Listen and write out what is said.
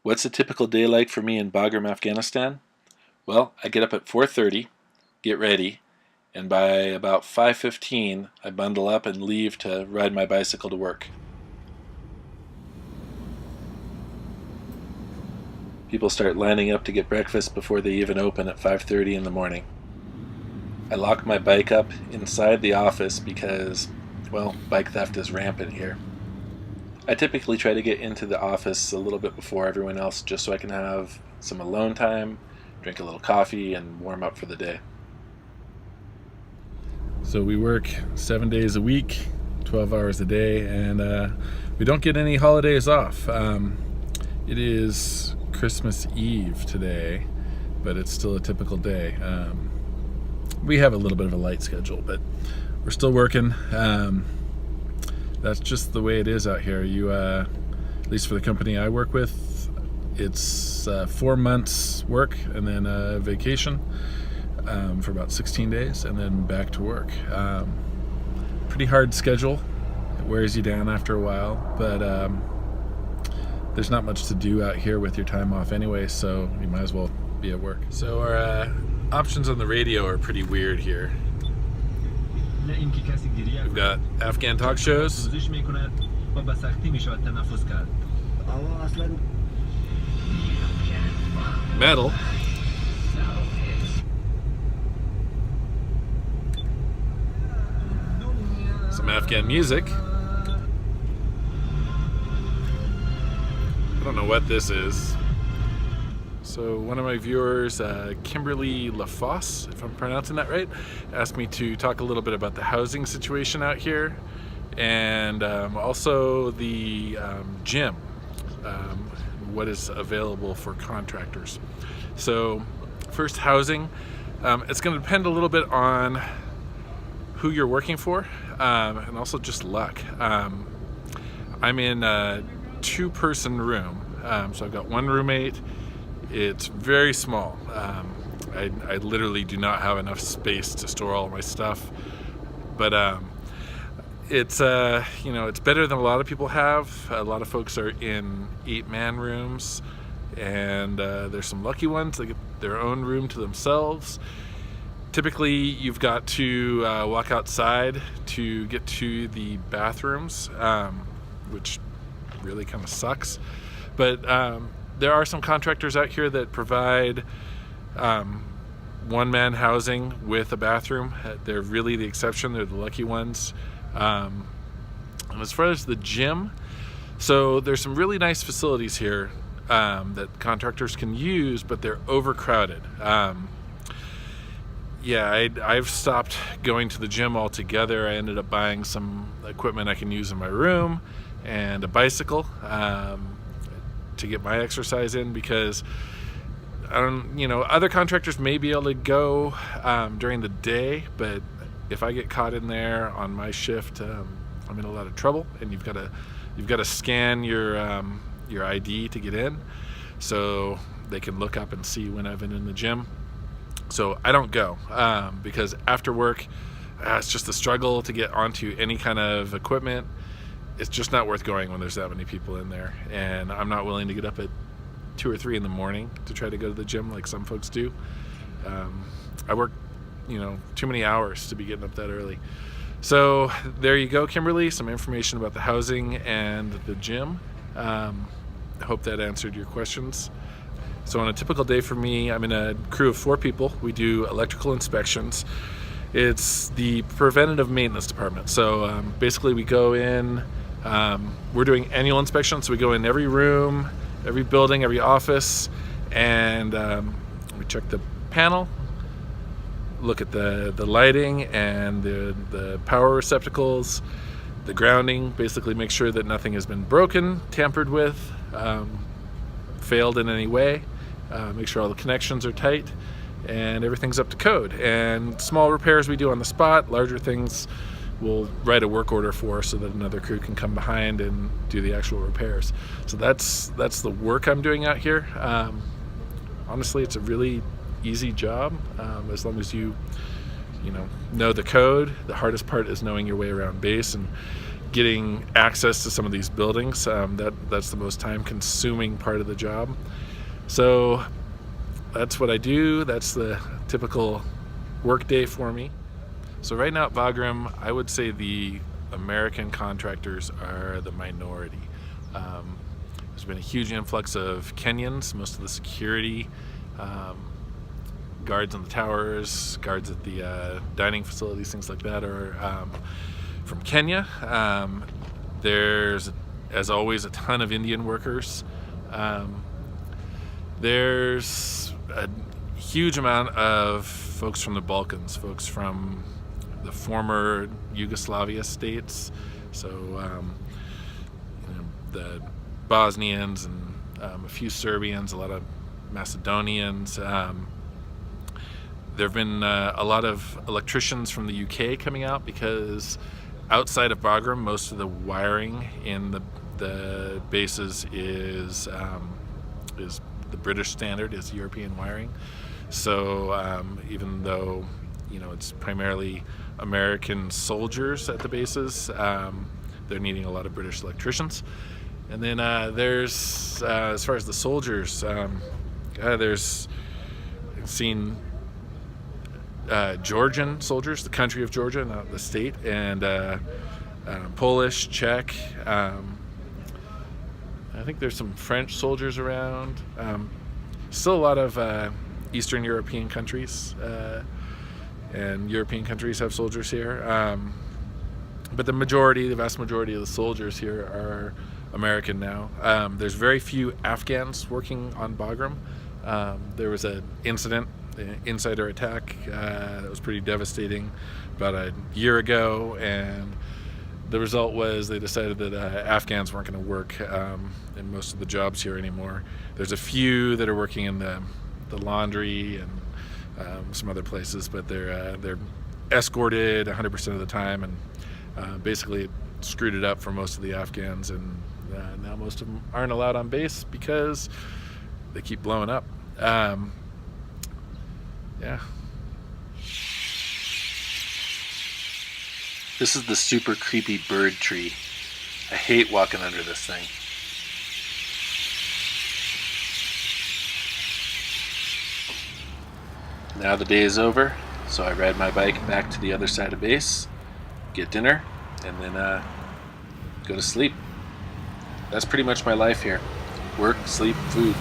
What's a typical day like for me in Bagram, Afghanistan? Well, I get up at 4:30, get ready, and by about 5:15 I bundle up and leave to ride my bicycle to work. People start lining up to get breakfast before they even open at 5:30 in the morning. I lock my bike up inside the office because, well, bike theft is rampant here. I typically try to get into the office a little bit before everyone else just so I can have some alone time, drink a little coffee, and warm up for the day. So we work 7 days a week, 12 hours a day, and we don't get any holidays off. It is Christmas Eve today, but it's still a typical day. We have a little bit of a light schedule, but we're still working. That's just the way it is out here. At least for the company I work with, it's 4 months work and then a vacation for about 16 days and then back to work. Pretty hard schedule. It wears you down after a while, but there's not much to do out here with your time off anyway, so you might as well be at work. So our options on the radio are pretty weird here. We've got Afghan talk shows, metal, some Afghan music. I don't know what this is. So one of my viewers, Kimberly LaFosse, if I'm pronouncing that right, asked me to talk a little bit about the housing situation out here and also the gym, what is available for contractors. So first, housing. It's going to depend a little bit on who you're working for and also just luck. I'm in a 2-person room, so I've got one roommate. It's very small. I literally do not have enough space to store all my stuff, but it's it's better than a lot of people have. A lot of folks are in 8-man rooms, and there's some lucky ones that get their own room to themselves. Typically, you've got to walk outside to get to the bathrooms, which really kind of sucks, but there are some contractors out here that provide one-man housing with a bathroom. They're really the exception. They're the lucky ones. And as far as the gym, so there's some really nice facilities here that contractors can use, but they're overcrowded. I've stopped going to the gym altogether. I ended up buying some equipment I can use in my room and a bicycle to get my exercise in, because other contractors may be able to go during the day, but if I get caught in there on my shift, I'm in a lot of trouble, and you've got to scan your ID to get in, so they can look up and see when I've been in the gym. So I don't go because after work, it's just a struggle to get onto any kind of equipment. It's just not worth going when there's that many people in there, and I'm not willing to get up at 2 or 3 in the morning to try to go to the gym like some folks do. I work, too many hours to be getting up that early. So there you go, Kimberly, some information about the housing and the gym. I hope that answered your questions. So on a typical day for me, I'm in a crew of 4 people. We do electrical inspections. It's the preventative maintenance department. So basically we go in, we're doing annual inspections, so we go in every room, every building, every office, and we check the panel, look at the lighting and the power receptacles, the grounding, basically make sure that nothing has been broken, tampered with, failed in any way, make sure all the connections are tight and everything's up to code. And small repairs we do on the spot, larger things we'll write a work order for so that another crew can come behind and do the actual repairs. So that's the work I'm doing out here. Honestly, it's a really easy job as long as you know the code. The hardest part is knowing your way around base and getting access to some of these buildings. That's the most time-consuming part of the job. So that's what I do. That's the typical work day for me. So right now at Bagram, I would say the American contractors are the minority. There's been a huge influx of Kenyans. Most of the security, guards on the towers, guards at the dining facilities, things like that are from Kenya. There's, as always, a ton of Indian workers. There's a huge amount of folks from the Balkans, folks from the former Yugoslavia states, so the Bosnians and a few Serbians, a lot of Macedonians. There have been a lot of electricians from the U.K. coming out, because outside of Bagram, most of the wiring in the bases is the British standard, is European wiring. So even though it's primarily American soldiers at the bases, they're needing a lot of British electricians. And then there's as far as the soldiers, there's seen Georgian soldiers, the country of Georgia, not the state, and Polish, Czech. I think there's some French soldiers around. Still a lot of Eastern European countries, and European countries have soldiers here. But the vast majority of the soldiers here are American now. There's very few Afghans working on Bagram. There was an insider attack that was pretty devastating about a year ago, and the result was they decided that Afghans weren't going to work in most of the jobs here anymore. There's a few that are working in the laundry and some other places, but they're escorted 100% of the time, and basically it screwed it up for most of the Afghans, and now most of them aren't allowed on base because they keep blowing up. Yeah. This is the super creepy bird tree. I hate walking under this thing. Now the day is over, so I ride my bike back to the other side of base, get dinner, and then go to sleep. That's pretty much my life here. Work, sleep, food.